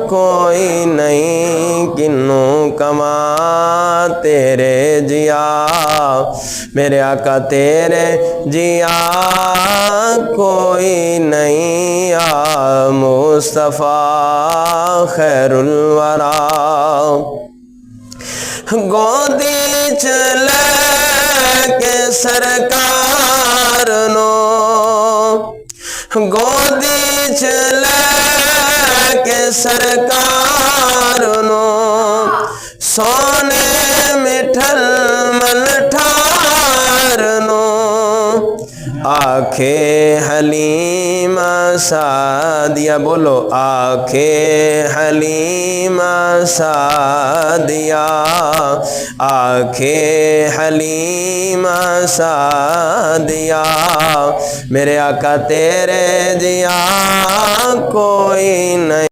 کوئی نہیں کنوں کما تیرے جیا، میرے آقا تیرے جیا کوئی نہیں، یا مصطفیٰ خیر الورا۔ گودی چلے کے سرکار نو، گودی چلے کے سرکار نو، سونے مٹھل ملٹھار نو، آنکھے حلیمہ سعدیہ، بولو آنکھے حلیمہ سعدیہ، آنکھے حلیمہ سعدیہ، میرے آقا تیرے جیا کوئی نہیں۔